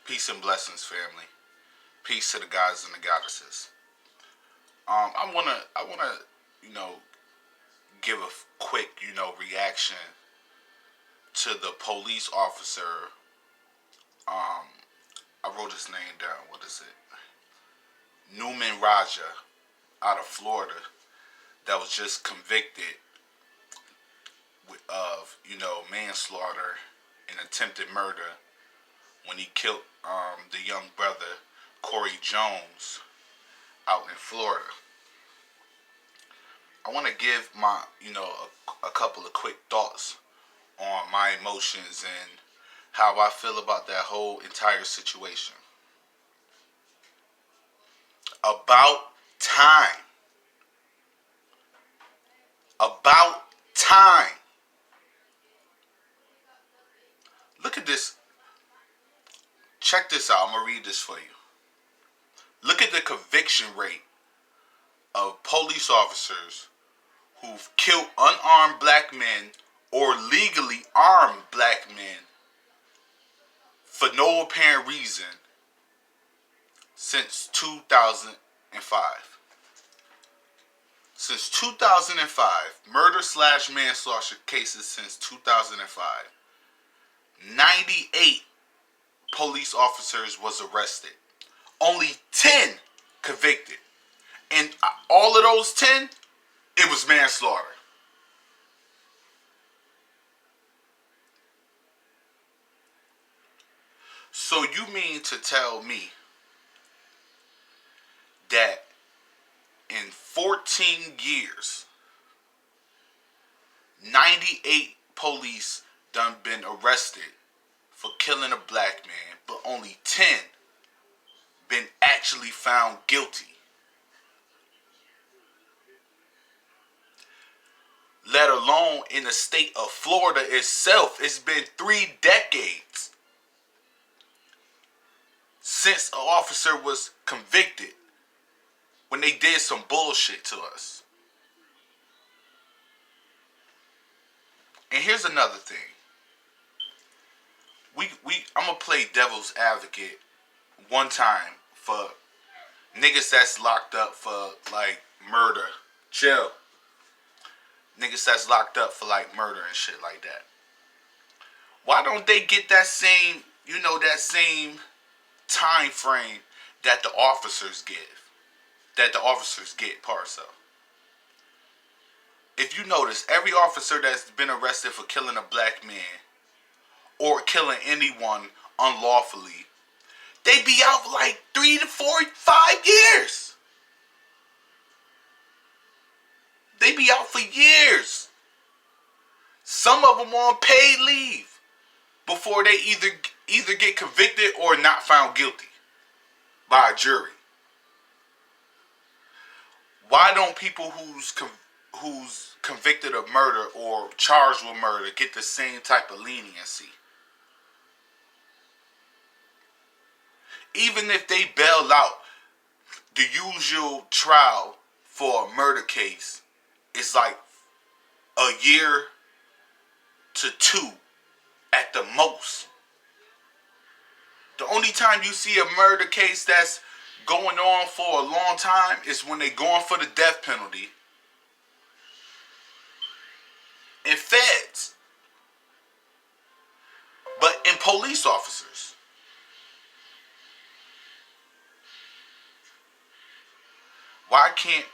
Peace and blessings, family. Peace to the guys and the goddesses. I wanna, you know, give a quick, reaction to the police officer. Um, I wrote his name down. What is it? Nouman Raja, out of Florida, that was just convicted of, manslaughter and attempted murder when he killed the young brother Corey Jones out in Florida. I want to give my, a couple of quick thoughts on my emotions and how I feel about that whole entire situation. About time. About time. Look at this. Check this out. I'm going to read this for you. Look at the conviction rate of police officers who've killed unarmed black men or legally armed black men for no apparent reason since 2005. Since 2005, murder slash manslaughter cases since 2005, 98 police officers was arrested. Only 10 convicted. And all of those 10, it was manslaughter. So you mean to tell me that in 14 years, 98 police done been arrested for killing a black man, but only 10 been actually found guilty? Let alone in the state of Florida itself, it's been 3 decades since an officer was convicted when they did some bullshit to us. And here's another thing. I'm gonna play devil's advocate one time for niggas that's locked up for like murder. Chill. Niggas that's locked up for like murder and shit like that. Why don't they get that same, that same time frame that the officers give? That the officers get parts of. If you notice, every officer that's been arrested for killing a black man or killing anyone unlawfully, they be out for like 3 to 4, 5 years. They be out for years. Some of them on paid leave before they either get convicted or not found guilty by a jury. Why don't people who's convicted of murder or charged with murder get the same type of leniency? Even if they bail out, the usual trial for a murder case is like a year to 2 at the most. The only time you see a murder case that's going on for a long time is when they're going for the death penalty in feds. But in police officers, why can't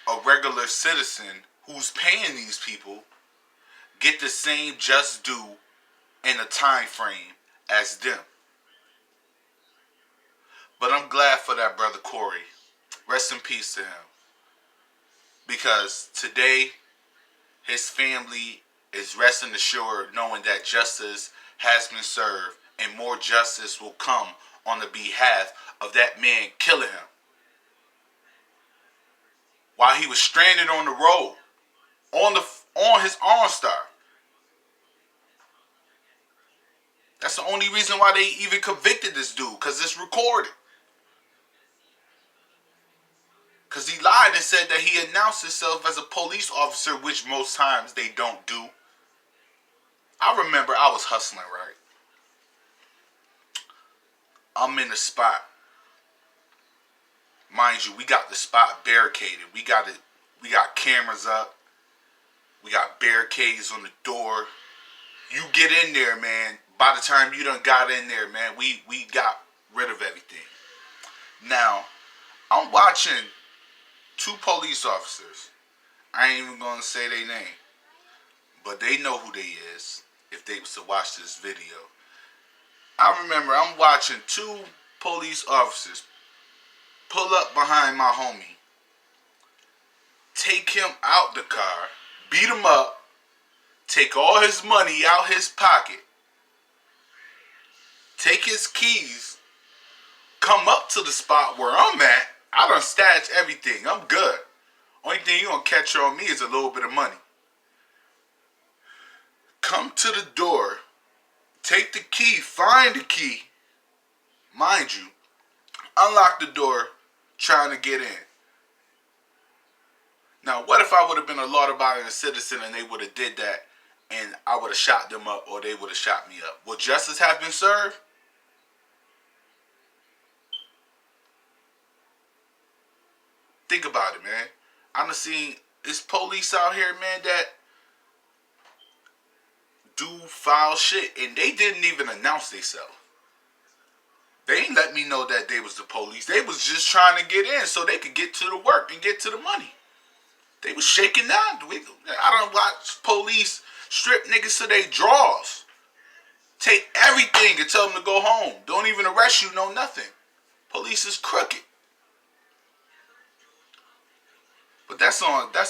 a regular citizen who's paying these people get the same just due in a time frame as them? But I'm glad for that brother Corey. Rest in peace to him. Because today, his family is resting assured knowing that justice has been served and more justice will come on the behalf of that man killing him while he was stranded on the road on his OnStar. That's the only reason why they even convicted this dude, because it's recorded. Because he lied and said that he announced himself as a police officer, which most times they don't do. I remember I was hustling, right? I'm in the spot. Mind you, we got the spot barricaded. We got cameras up. We got barricades on the door. You get in there, man. By the time you done got in there, man, we got rid of everything. Now, I'm watching two police officers. I ain't even gonna say their name, but they know who they is if they was to watch this video. I remember I'm watching two police officers pull up behind my homie, take him out the car, beat him up, take all his money out his pocket, take his keys, come up to the spot where I'm at. I done stashed everything. I'm good. Only thing you gonna catch on me is a little bit of money. Come to the door, take the key, find the key, mind you, unlock the door, trying to get in. Now, what if I would have been a law-abiding citizen and they would have did that and I would have shot them up or they would have shot me up? Would justice have been served? Think about it, man. I'm seeing this police out here, man, that do foul shit, and they didn't even announce themselves. They ain't let me know that they was the police. They was just trying to get in so they could get to the work and get to the money. They was shaking down. I don't watch police strip niggas to their drawers. Take everything and tell them to go home. Don't even arrest you, no nothing. Police is crooked. But that's all I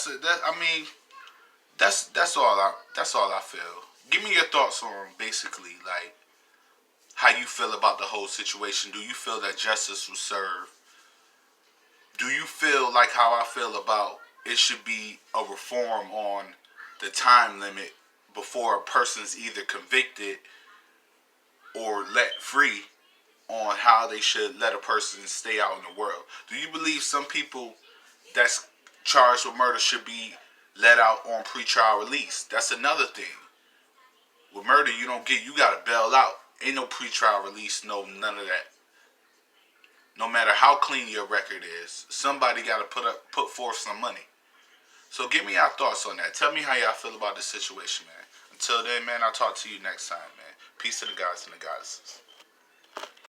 feel. Give me your thoughts on basically like how you feel about the whole situation. Do you feel that justice was served? Do you feel like how I feel about it should be a reform on the time limit before a person's either convicted or let free on how they should let a person stay out in the world? Do you believe some people that's charged with murder should be let out on pretrial release? That's another thing. With murder, you gotta bail out. Ain't no pretrial release, none of that. No matter how clean your record is, somebody gotta put forth some money. So give me your thoughts on that. Tell me how y'all feel about this situation, man. Until then, man, I'll talk to you next time, man. Peace to the guys and the goddesses.